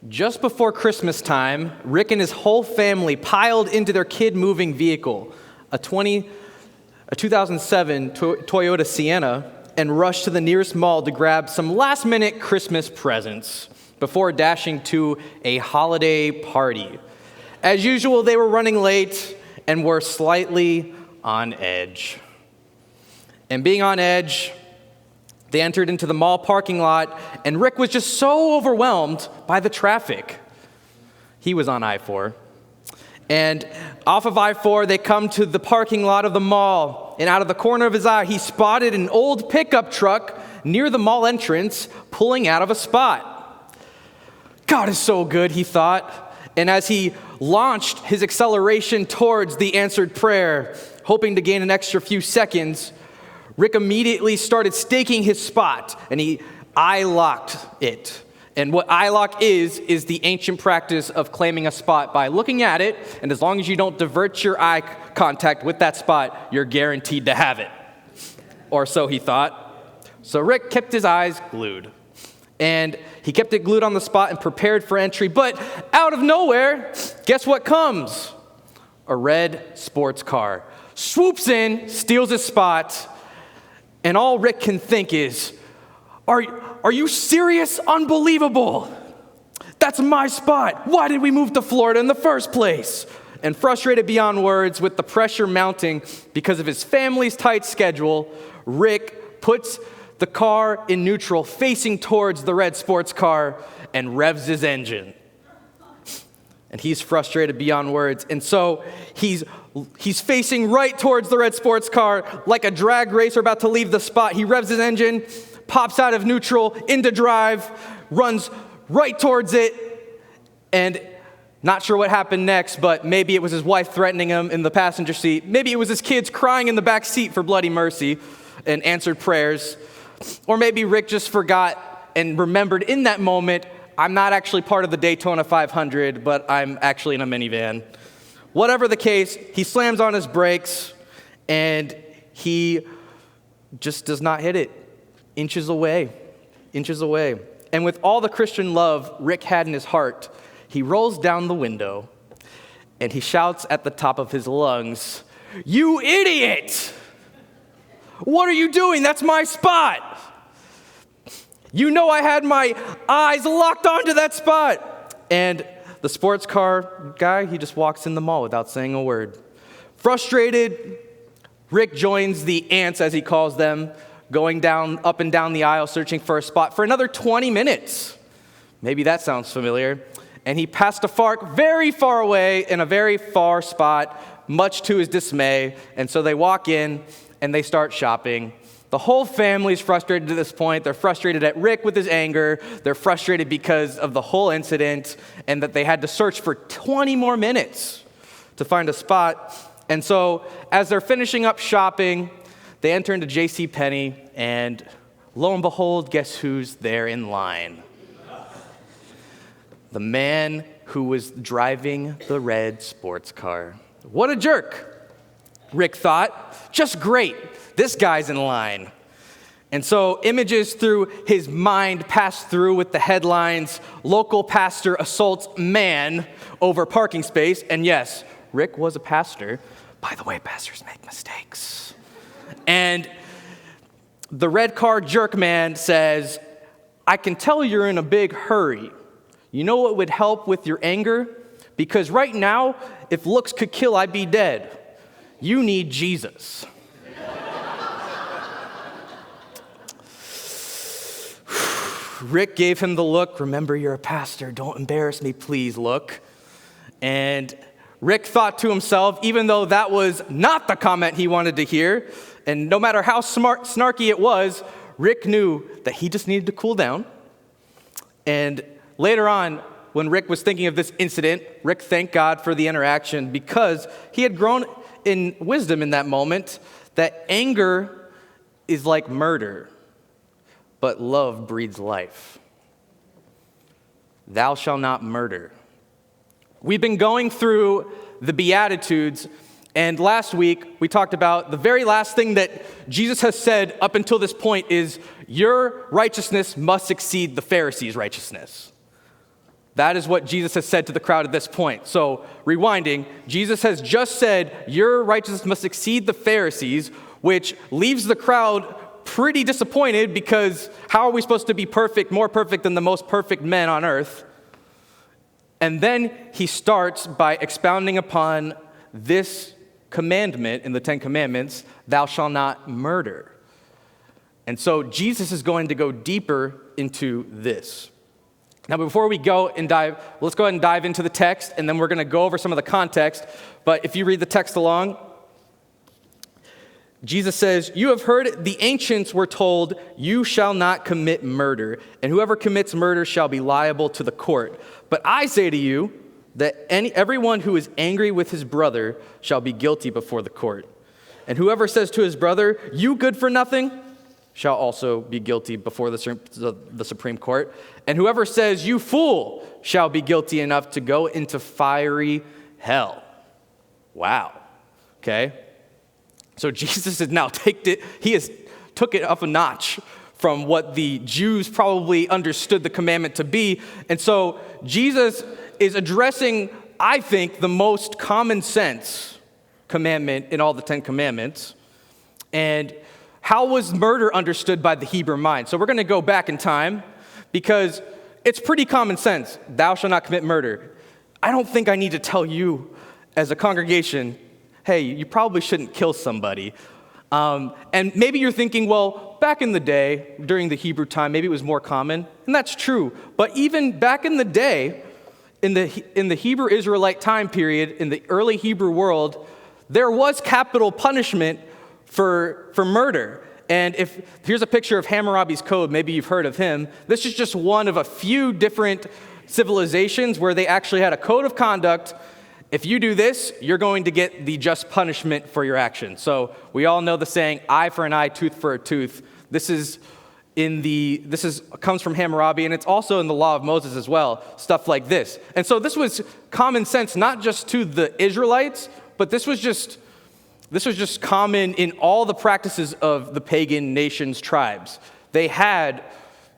Just before Christmas time, Rick and his whole family piled into their kid-moving vehicle, a 2007 Toyota Sienna, and rushed to the nearest mall to grab some last-minute Christmas presents before dashing to a holiday party. As usual, they were running late and were slightly on edge. And being on edge, they entered into the mall parking lot, and Rick was just so overwhelmed by the traffic. He was on I-4. And off of I-4, they come to the parking lot of the mall, and out of the corner of his eye, he spotted an old pickup truck near the mall entrance pulling out of a spot. God is so good, he thought. And as he launched his acceleration towards the answered prayer, hoping to gain an extra few seconds, Rick immediately started staking his spot, and he eye-locked it. And what eye-lock is the ancient practice of claiming a spot by looking at it, and as long as you don't divert your eye contact with that spot, you're guaranteed to have it. Or so he thought. So Rick kept his eyes glued. And he kept it glued on the spot and prepared for entry. But out of nowhere, guess what comes? A red sports car. Swoops in, steals his spot, and all Rick can think is, are you serious? Unbelievable. That's my spot. Why did we move to Florida in the first place? And frustrated beyond words with the pressure mounting because of his family's tight schedule, Rick puts the car in neutral, facing towards the red sports car, and revs his engine. And he's frustrated beyond words. And so he's facing right towards the red sports car like a drag racer about to leave the spot. He revs his engine, pops out of neutral into drive, runs right towards it, and not sure what happened next, but maybe it was his wife threatening him in the passenger seat. Maybe it was his kids crying in the back seat for bloody mercy and answered prayers. Or maybe Rick just forgot and remembered in that moment, I'm not actually part of the Daytona 500, but I'm actually in a minivan. Whatever the case, he slams on his brakes, and he just does not hit it. Inches away. And with all the Christian love Rick had in his heart, he rolls down the window, and he shouts at the top of his lungs, "You idiot! What are you doing? That's my spot! You know I had my eyes locked onto that spot!" And the sports car guy, he just walks in the mall without saying a word. Frustrated, Rick joins the ants, as he calls them, going up and down the aisle, searching for a spot for another 20 minutes. Maybe that sounds familiar. And he passed a FARC very far away in a very far spot, much to his dismay. And so they walk in, and they start shopping. The whole family's frustrated to this point. They're frustrated at Rick with his anger. They're frustrated because of the whole incident and that they had to search for 20 more minutes to find a spot. And so as they're finishing up shopping, they enter into JCPenney, and lo and behold, guess who's there in line? The man who was driving the red sports car. What a jerk, Rick thought. Just great. This guy's in line. And so images through his mind passed through with the headlines, "Local pastor assaults man over parking space." And yes, Rick was a pastor. By the way, pastors make mistakes. And the red car jerk man says, "I can tell you're in a big hurry. You know what would help with your anger? Because right now, if looks could kill, I'd be dead. You need Jesus." Rick gave him the look, "Remember, you're a pastor. Don't embarrass me, please," look. And Rick thought to himself, even though that was not the comment he wanted to hear, and no matter how snarky it was, Rick knew that he just needed to cool down. And later on, when Rick was thinking of this incident, Rick thanked God for the interaction because he had grown in wisdom in that moment that anger is like murder, but love breeds life. Thou shalt not murder. We've been going through the Beatitudes, and last week we talked about the very last thing that Jesus has said up until this point is, your righteousness must exceed the Pharisees' righteousness. That is what Jesus has said to the crowd at this point. So, rewinding, Jesus has just said, your righteousness must exceed the Pharisees, which leaves the crowd pretty disappointed because how are we supposed to be perfect, more perfect than the most perfect men on earth? And then he starts by expounding upon this commandment in the Ten Commandments, thou shalt not murder. And so Jesus is going to go deeper into this. Now, before we go and let's go ahead and dive into the text, and then we're going to go over some of the context. But if you read the text along, Jesus says, you have heard the ancients were told, you shall not commit murder, and whoever commits murder shall be liable to the court. But I say to you that everyone who is angry with his brother shall be guilty before the court. And whoever says to his brother, you good for nothing, shall also be guilty before the Supreme Court. And whoever says, you fool, shall be guilty enough to go into fiery hell. Wow. Okay? So Jesus has now took it up a notch from what the Jews probably understood the commandment to be. And so Jesus is addressing, I think, the most common sense commandment in all the Ten Commandments. And how was murder understood by the Hebrew mind? So we're going to go back in time because it's pretty common sense. Thou shalt not commit murder. I don't think I need to tell you as a congregation, hey, you probably shouldn't kill somebody. And maybe you're thinking, well, back in the day, during the Hebrew time, maybe it was more common. And that's true. But even back in the day, in the Hebrew Israelite time period, in the early Hebrew world, there was capital punishment for murder. And here's a picture of Hammurabi's Code. Maybe you've heard of him. This is just one of a few different civilizations where they actually had a code of conduct. If you do this, you're going to get the just punishment for your actions. So we all know the saying, eye for an eye, tooth for a tooth. This comes from Hammurabi, and it's also in the law of Moses as well, stuff like this. And so this was common sense, not just to the Israelites, but this was just common in all the practices of the pagan nations' tribes. They had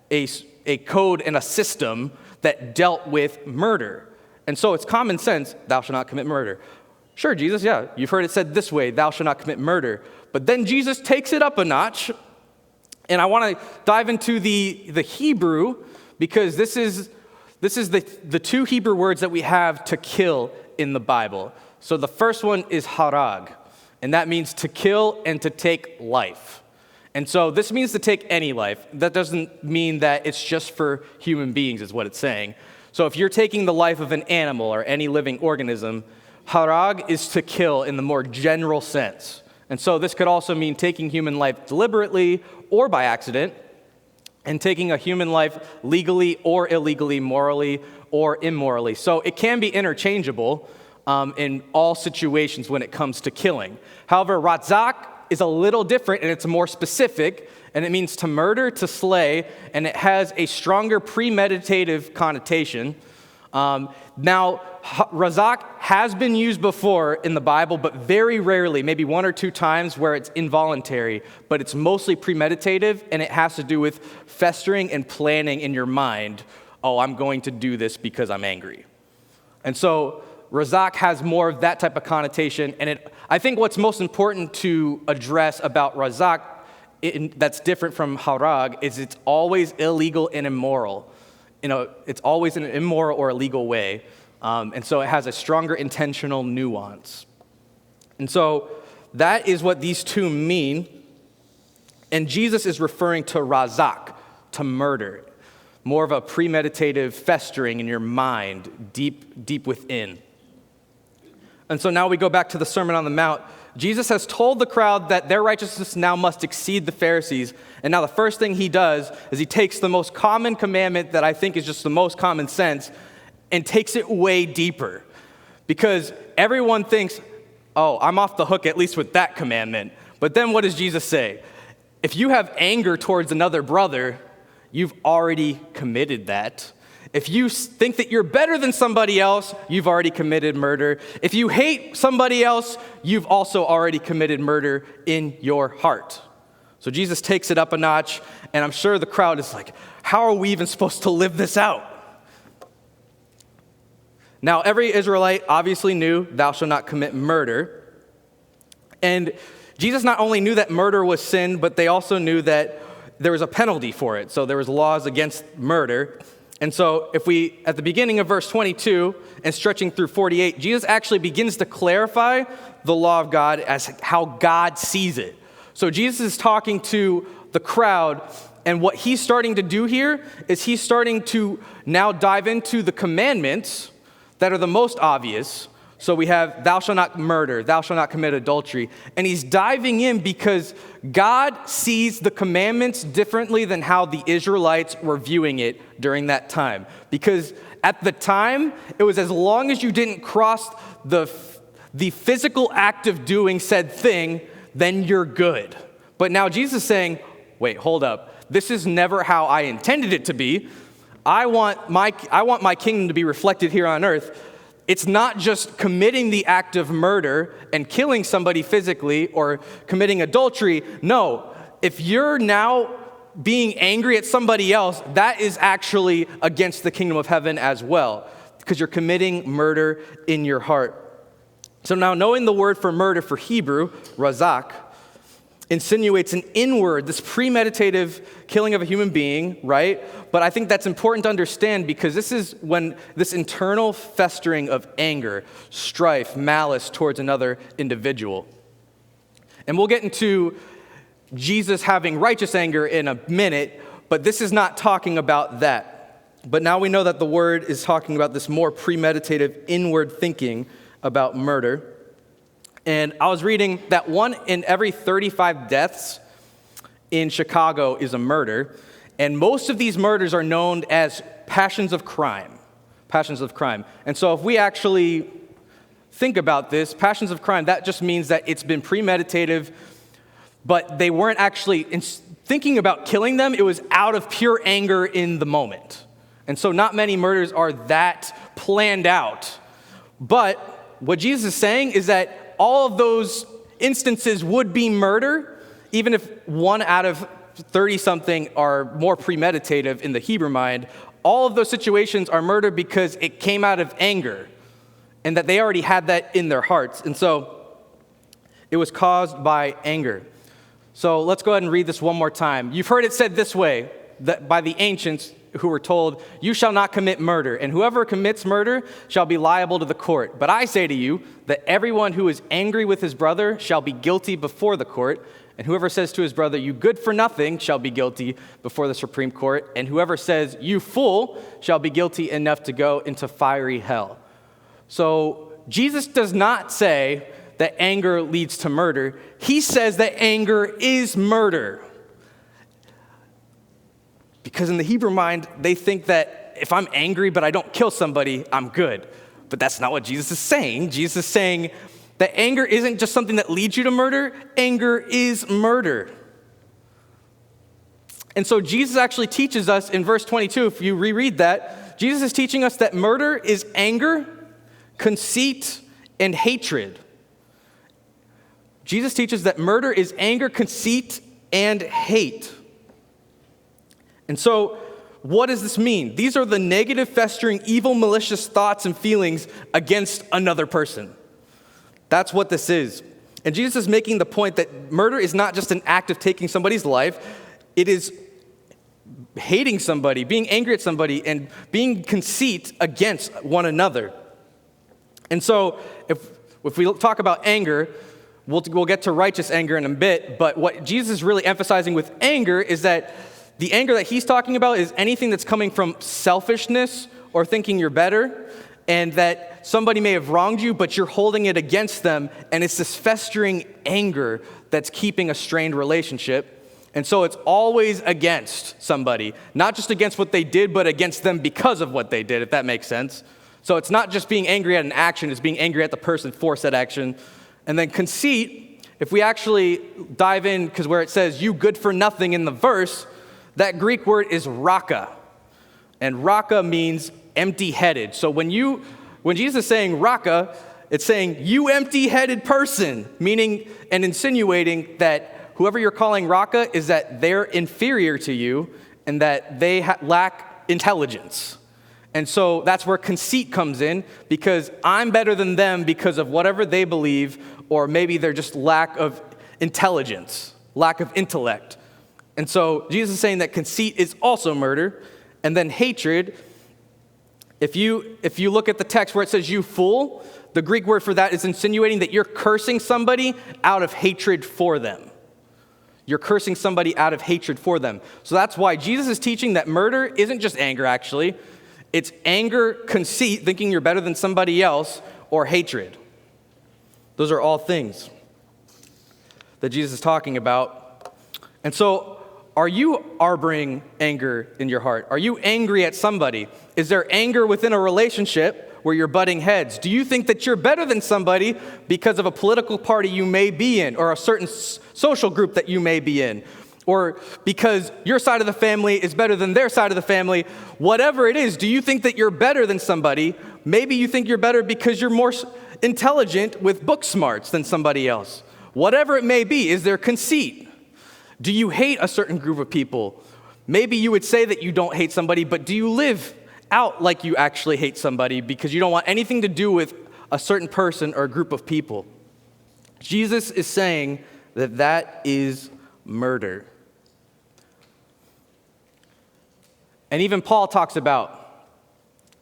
a code and a system that dealt with murder. And so it's common sense, thou shalt not commit murder. Sure, Jesus, yeah, you've heard it said this way, thou shalt not commit murder. But then Jesus takes it up a notch, and I want to dive into the Hebrew, because this is the two Hebrew words that we have to kill in the Bible. So the first one is harag, and that means to kill and to take life. And so this means to take any life. That doesn't mean that it's just for human beings, is what it's saying. So if you're taking the life of an animal or any living organism, harag is to kill in the more general sense. And so this could also mean taking human life deliberately or by accident, and taking a human life legally or illegally, morally or immorally. So it can be interchangeable in all situations when it comes to killing. However, ratzak is a little different, and it's more specific, and it means to murder, to slay, and it has a stronger premeditative connotation. Now, razak has been used before in the Bible, but very rarely, maybe one or two times where it's involuntary, but it's mostly premeditative, and it has to do with festering and planning in your mind, oh, I'm going to do this because I'm angry. And so razak has more of that type of connotation, and I think what's most important to address about razak that's different from harag is it's always illegal and immoral. It's always in an immoral or illegal way. And so it has a stronger intentional nuance. And so that is what these two mean. And Jesus is referring to razak, to murder, more of a premeditative festering in your mind, deep within. And so now we go back to the Sermon on the Mount. Jesus has told the crowd that their righteousness now must exceed the Pharisees. And now the first thing he does is he takes the most common commandment that I think is just the most common sense and takes it way deeper. Because everyone thinks, oh, I'm off the hook at least with that commandment. But then what does Jesus say? If you have anger towards another brother, you've already committed that. If you think that you're better than somebody else, you've already committed murder. If you hate somebody else, you've also already committed murder in your heart. So Jesus takes it up a notch, and I'm sure the crowd is like, how are we even supposed to live this out? Now, every Israelite obviously knew thou shalt not commit murder. And Jesus not only knew that murder was sin, but they also knew that there was a penalty for it. So there was laws against murder. And so if we, at the beginning of verse 22 and stretching through 48, Jesus actually begins to clarify the law of God as how God sees it. So Jesus is talking to the crowd, and what he's starting to do here is he's starting to now dive into the commandments that are the most obvious. So we have, thou shalt not murder, thou shalt not commit adultery. And he's diving in because God sees the commandments differently than how the Israelites were viewing it during that time. Because at the time, it was as long as you didn't cross the physical act of doing said thing, then you're good. But now Jesus is saying, wait, hold up. This is never how I intended it to be. I want my kingdom to be reflected here on earth. It's not just committing the act of murder and killing somebody physically or committing adultery. No, if you're now being angry at somebody else, that is actually against the kingdom of heaven as well, because you're committing murder in your heart. So now knowing the word for murder for Hebrew, razak, insinuates an inward, this premeditative killing of a human being, right? But I think that's important to understand because this is when this internal festering of anger, strife, malice towards another individual. And we'll get into Jesus having righteous anger in a minute, but this is not talking about that. But now we know that the word is talking about this more premeditative inward thinking about murder. And I was reading that 1 in every 35 deaths in Chicago is a murder. And most of these murders are known as passions of crime. Passions of crime. And so if we actually think about this, passions of crime, that just means that it's been premeditative, but they weren't actually thinking about killing them. It was out of pure anger in the moment. And so not many murders are that planned out. But what Jesus is saying is that all of those instances would be murder, even if 1 out of 30-something are more premeditative in the Hebrew mind. All of those situations are murder because it came out of anger and that they already had that in their hearts. And so it was caused by anger. So let's go ahead and read this one more time. You've heard it said this way, that by the ancients who were told, you shall not commit murder, and whoever commits murder shall be liable to the court. But I say to you that everyone who is angry with his brother shall be guilty before the court, and whoever says to his brother, you good for nothing, shall be guilty before the Supreme Court, and whoever says, you fool, shall be guilty enough to go into fiery hell. So Jesus does not say that anger leads to murder. He says that anger is murder. Because in the Hebrew mind, they think that if I'm angry but I don't kill somebody, I'm good. But that's not what Jesus is saying. Jesus is saying that anger isn't just something that leads you to murder. Anger is murder. And so Jesus actually teaches us in verse 22, if you reread that, Jesus is teaching us that murder is anger, conceit, and hatred. Jesus teaches that murder is anger, conceit, and hate. And so, what does this mean? These are the negative, festering, evil, malicious thoughts and feelings against another person. That's what this is. And Jesus is making the point that murder is not just an act of taking somebody's life. It is hating somebody, being angry at somebody, and being conceit against one another. And so, if we talk about anger, we'll get to righteous anger in a bit, but what Jesus is really emphasizing with anger is that the anger that he's talking about is anything that's coming from selfishness or thinking you're better, and that somebody may have wronged you, but you're holding it against them, and it's this festering anger that's keeping a strained relationship. And so it's always against somebody, not just against what they did, but against them because of what they did, if that makes sense. So it's not just being angry at an action, it's being angry at the person for said action. And then conceit, if we actually dive in, because where it says, you good for nothing in the verse, that Greek word is raka, and raka means empty-headed. So when Jesus is saying raka, it's saying you empty-headed person, meaning and insinuating that whoever you're calling raka is that they're inferior to you and that they lack intelligence. And so that's where conceit comes in, because I'm better than them because of whatever they believe, or maybe they're just lack of intelligence, lack of intellect. And so Jesus is saying that conceit is also murder. And then hatred, if you look at the text where it says you fool, the Greek word for that is insinuating that you're cursing somebody out of hatred for them. You're cursing somebody out of hatred for them. So that's why Jesus is teaching that murder isn't just anger, actually. It's anger, conceit, thinking you're better than somebody else, or hatred. Those are all things that Jesus is talking about. And so, are you harboring anger in your heart? Are you angry at somebody? Is there anger within a relationship where you're butting heads? Do you think that you're better than somebody because of a political party you may be in, or a certain social group that you may be in, or because your side of the family is better than their side of the family? Whatever it is, do you think that you're better than somebody? Maybe you think you're better because you're more intelligent with book smarts than somebody else. Whatever it may be, is there conceit? Do you hate a certain group of people? Maybe you would say that you don't hate somebody, but do you live out like you actually hate somebody because you don't want anything to do with a certain person or a group of people? Jesus is saying that that is murder. And even Paul talks about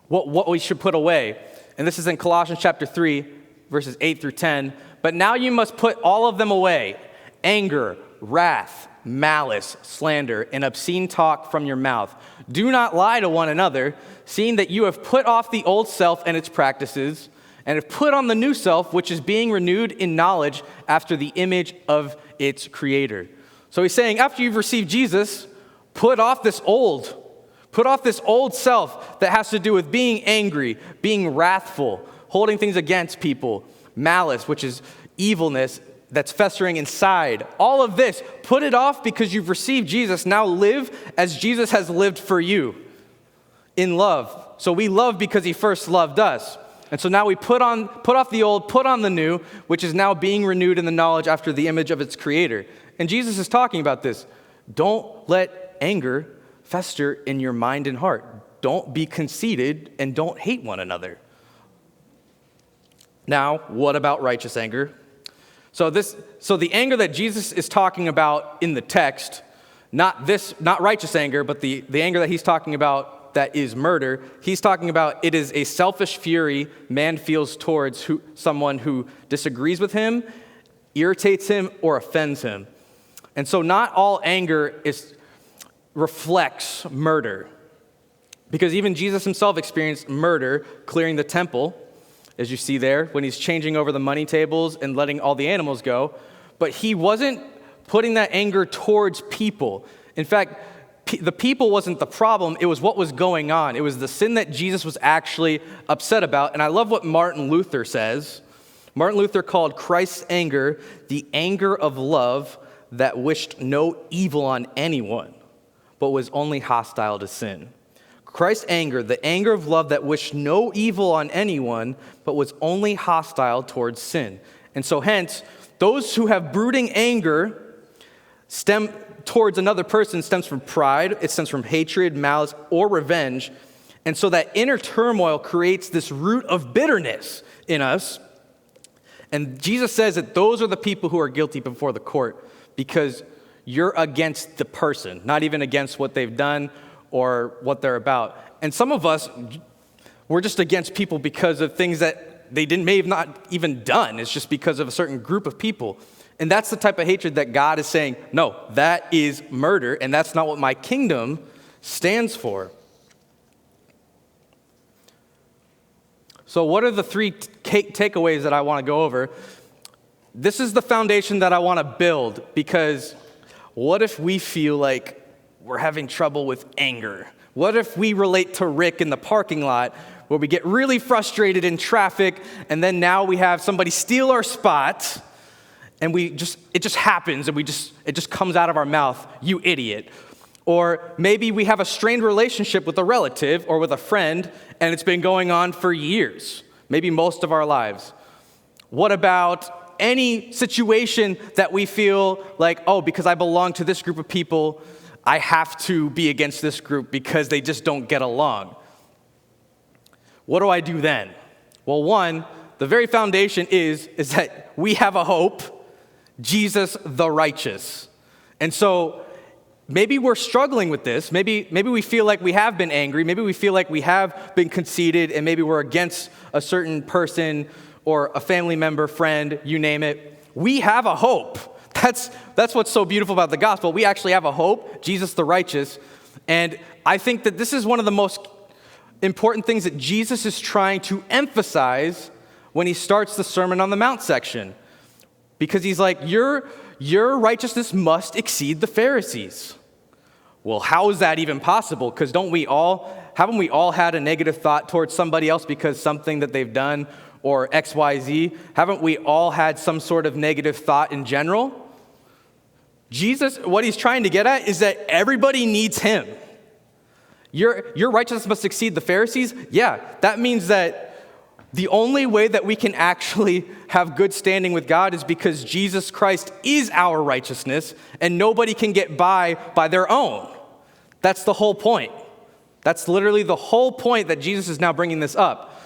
what we should put away. And this is in Colossians chapter 3, verses 8 through 10. But now you must put all of them away: anger, wrath, malice, slander, and obscene talk from your mouth. Do not lie to one another, seeing that you have put off the old self and its practices, and have put on the new self, which is being renewed in knowledge after the image of its creator. So he's saying, after you've received Jesus, put off this old self that has to do with being angry, being wrathful, holding things against people, malice, which is evilness that's festering inside. All of this, put it off because you've received Jesus. Now live as Jesus has lived for you, in love. So we love because he first loved us. And so now we put off the old, put on the new, which is now being renewed in the knowledge after the image of its creator. And Jesus is talking about this. Don't let anger fester in your mind and heart. Don't be conceited and don't hate one another. Now, what about righteous anger? So the anger that Jesus is talking about in the text, not righteous anger, but the anger that he's talking about that is murder, he's talking about it is a selfish fury man feels towards someone who disagrees with him, irritates him, or offends him. And so not all anger reflects murder, because even Jesus himself experienced murder clearing the temple, as you see there, when he's changing over the money tables and letting all the animals go. But he wasn't putting that anger towards people. In fact, the people wasn't the problem. It was what was going on. It was the sin that Jesus was actually upset about. And I love what Martin Luther says. Martin Luther called Christ's anger the anger of love that wished no evil on anyone, but was only hostile to sin. Christ's anger, the anger of love that wished no evil on anyone, but was only hostile towards sin. And so hence, those who have brooding anger towards another person stems from pride, it stems from hatred, malice, or revenge. And so that inner turmoil creates this root of bitterness in us. And Jesus says that those are the people who are guilty before the court, because you're against the person, not even against what they've done or what they're about. And some of us, we're just against people because of things that they may have not even done. It's just because of a certain group of people. And that's the type of hatred that God is saying, no, that is murder, and that's not what my kingdom stands for. So what are the three takeaways that I want to go over? This is the foundation that I want to build, because what if we feel like we're having trouble with anger? What if we relate to Rick in the parking lot where we get really frustrated in traffic, and then now we have somebody steal our spot, and it just happens, and it just comes out of our mouth, you idiot. Or maybe we have a strained relationship with a relative or with a friend, and it's been going on for years, maybe most of our lives. What about any situation that we feel like, oh, because I belong to this group of people, I have to be against this group because they just don't get along? What do I do then? Well, one, the very foundation is that we have a hope, Jesus the righteous. And so maybe we're struggling with this. Maybe we feel like we have been angry. Maybe we feel like we have been conceited, and maybe we're against a certain person or a family member, friend, you name it. We have a hope. That's what's so beautiful about the gospel. We actually have a hope, Jesus the righteous. And I think that this is one of the most important things that Jesus is trying to emphasize when he starts the Sermon on the Mount section. Because he's like, your righteousness must exceed the Pharisees. Well, how is that even possible? Because haven't we all had a negative thought towards somebody else because something that they've done or XYZ? Haven't we all had some sort of negative thought in general? Jesus, what he's trying to get at is that everybody needs him. Your righteousness must exceed the Pharisees? Yeah, that means that the only way that we can actually have good standing with God is because Jesus Christ is our righteousness, and nobody can get by their own. That's the whole point. That's literally the whole point that Jesus is now bringing this up.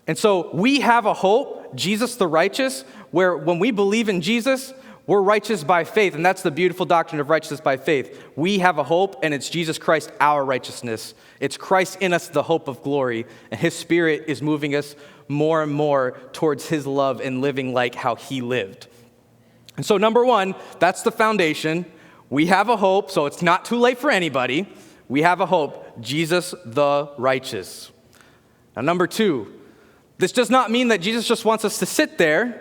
And so we have a hope, Jesus the righteous, where when we believe in Jesus, we're righteous by faith, and that's the beautiful doctrine of righteousness by faith. We have a hope, and it's Jesus Christ, our righteousness. It's Christ in us, the hope of glory, and his Spirit is moving us more and more towards his love and living like how he lived. And so number one, that's the foundation. We have a hope, so it's not too late for anybody. We have a hope, Jesus the righteous. Now number two, this does not mean that Jesus just wants us to sit there.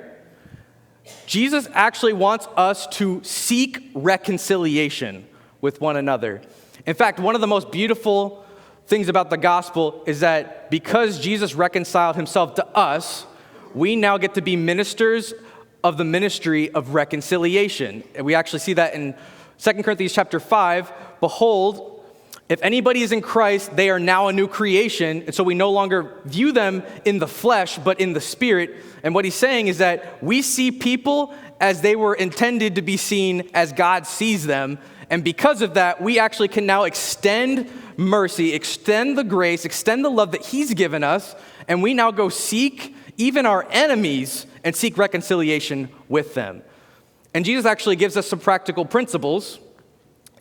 Jesus actually wants us to seek reconciliation with one another. In fact, one of the most beautiful things about the gospel is that because Jesus reconciled himself to us, we now get to be ministers of the ministry of reconciliation. And we actually see that in 2 Corinthians chapter 5. Behold, if anybody is in Christ, they are now a new creation. And so we no longer view them in the flesh, but in the spirit. And what he's saying is that we see people as they were intended to be seen as God sees them. And because of that, we actually can now extend mercy, extend the grace, extend the love that he's given us. And we now go seek even our enemies and seek reconciliation with them. And Jesus actually gives us some practical principles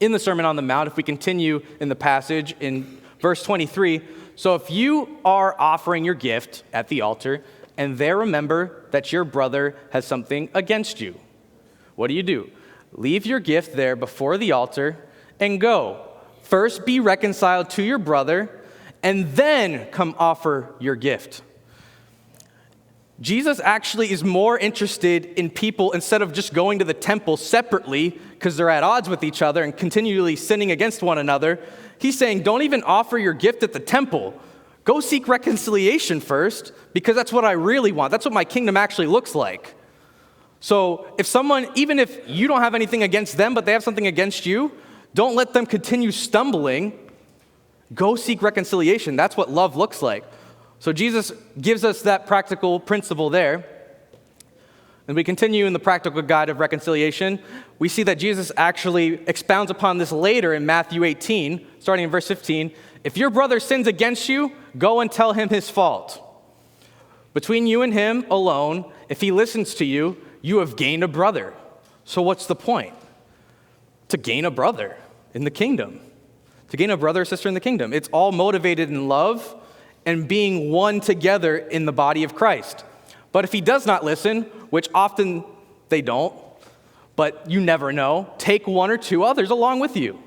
in the Sermon on the Mount, if we continue in the passage in verse 23. So if you are offering your gift at the altar, and there remember that your brother has something against you, what do? Leave your gift there before the altar and go. First be reconciled to your brother, and then come offer your gift. Jesus actually is more interested in people, instead of just going to the temple separately because they're at odds with each other and continually sinning against one another. He's saying, don't even offer your gift at the temple. Go seek reconciliation first, because that's what I really want. That's what my kingdom actually looks like. So if someone, even if you don't have anything against them, but they have something against you, don't let them continue stumbling. Go seek reconciliation. That's what love looks like. So Jesus gives us that practical principle there. And we continue in the practical guide of reconciliation. We see that Jesus actually expounds upon this later in Matthew 18, starting in verse 15. If your brother sins against you, go and tell him his fault. Between you and him alone, if he listens to you, you have gained a brother. So what's the point? To gain a brother in the kingdom. To gain a brother or sister in the kingdom. It's all motivated in love and being one together in the body of Christ. But if he does not listen, which often they don't, but you never know, take one or two others along with you,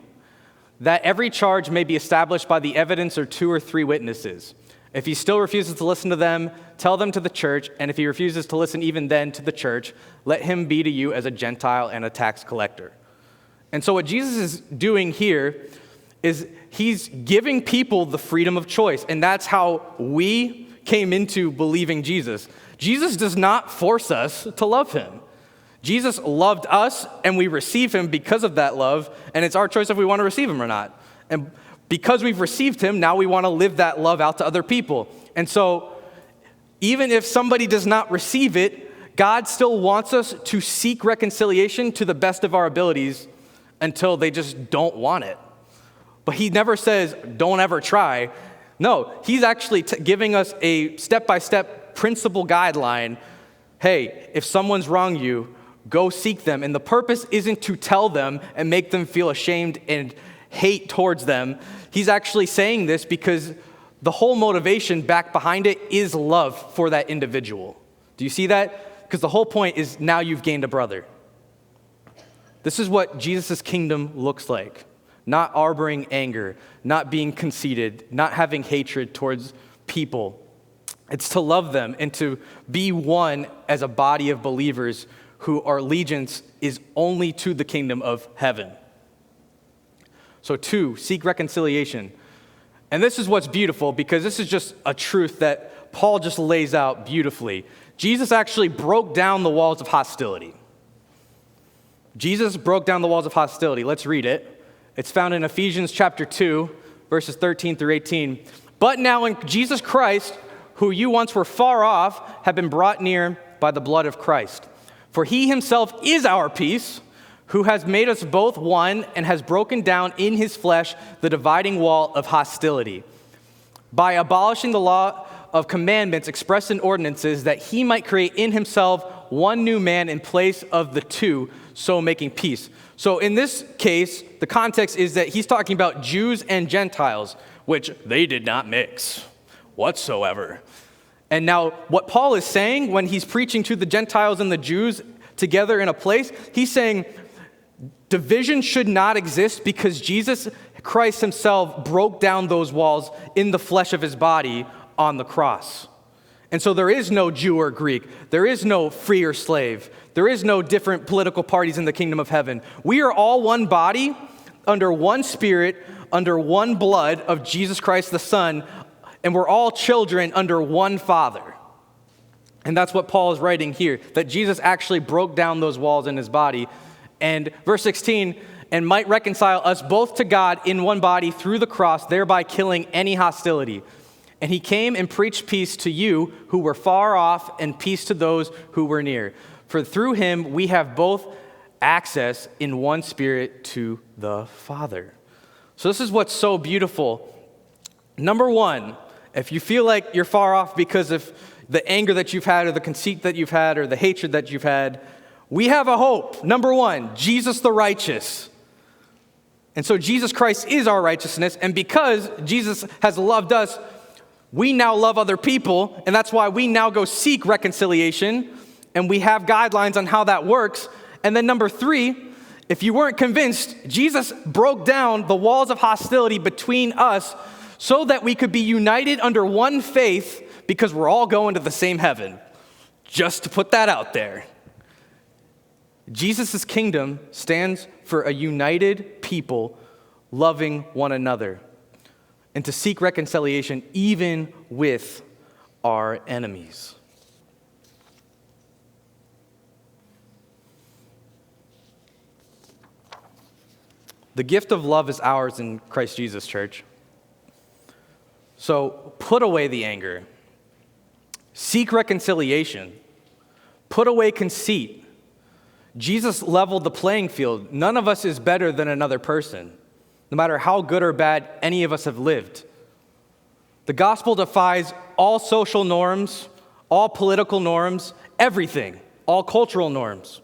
that every charge may be established by the evidence of 2 or 3 witnesses. If he still refuses to listen to them, tell them to the church, and if he refuses to listen even then to the church, let him be to you as a Gentile and a tax collector. And so what Jesus is doing here is he's giving people the freedom of choice, and that's how we came into believing Jesus. Jesus does not force us to love him. Jesus loved us, and we receive him because of that love, and it's our choice if we want to receive him or not. And because we've received him, now we want to live that love out to other people. And so even if somebody does not receive it, God still wants us to seek reconciliation to the best of our abilities until they just don't want it. But he never says, don't ever try. No, he's actually giving us a step-by-step principle guideline. Hey, if someone's wronged you, go seek them. And the purpose isn't to tell them and make them feel ashamed and hate towards them. He's actually saying this because the whole motivation back behind it is love for that individual. Do you see that? Because the whole point is now you've gained a brother. This is what Jesus' kingdom looks like. Not harboring anger, not being conceited, not having hatred towards people. It's to love them and to be one as a body of believers who our allegiance is only to the kingdom of heaven. So 2, seek reconciliation. And this is what's beautiful, because this is just a truth that Paul just lays out beautifully. Jesus actually broke down the walls of hostility. Jesus broke down the walls of hostility. Let's read it. It's found in Ephesians chapter 2, verses 13 through 18. But now in Jesus Christ, who you once were far off, have been brought near by the blood of Christ. For he himself is our peace, who has made us both one and has broken down in his flesh the dividing wall of hostility, by abolishing the law of commandments expressed in ordinances, that he might create in himself one new man in place of the two, so making peace. So in this case, the context is that he's talking about Jews and Gentiles, which they did not mix whatsoever. And now what Paul is saying when he's preaching to the Gentiles and the Jews together in a place, he's saying division should not exist because Jesus Christ himself broke down those walls in the flesh of his body on the cross. And so there is no Jew or Greek. There is no free or slave. There is no different political parties in the kingdom of heaven. We are all one body, under one spirit, under one blood of Jesus Christ the Son, and we're all children under one Father. And that's what Paul is writing here, that Jesus actually broke down those walls in his body. And verse 16, and might reconcile us both to God in one body through the cross, thereby killing any hostility. And he came and preached peace to you who were far off, and peace to those who were near. For through him we have both access in one spirit to the Father. So this is what's so beautiful. Number one, if you feel like you're far off because of the anger that you've had or the conceit that you've had or the hatred that you've had, we have a hope. Number one, Jesus the righteous. And so Jesus Christ is our righteousness, and because Jesus has loved us, we now love other people, and that's why we now go seek reconciliation, and we have guidelines on how that works. And then number three, if you weren't convinced, Jesus broke down the walls of hostility between us so that we could be united under one faith because we're all going to the same heaven. Just to put that out there. Jesus' kingdom stands for a united people loving one another and to seek reconciliation even with our enemies. The gift of love is ours in Christ Jesus, church. So put away the anger. Seek reconciliation. Put away conceit. Jesus leveled the playing field. None of us is better than another person, no matter how good or bad any of us have lived. The gospel defies all social norms, all political norms, everything, all cultural norms.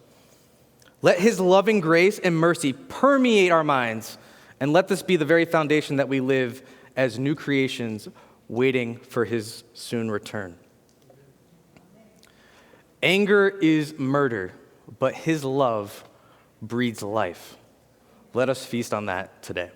Let his loving grace and mercy permeate our minds, and let this be the very foundation that we live as new creations waiting for his soon return. Anger is murder, but his love breeds life. Let us feast on that today.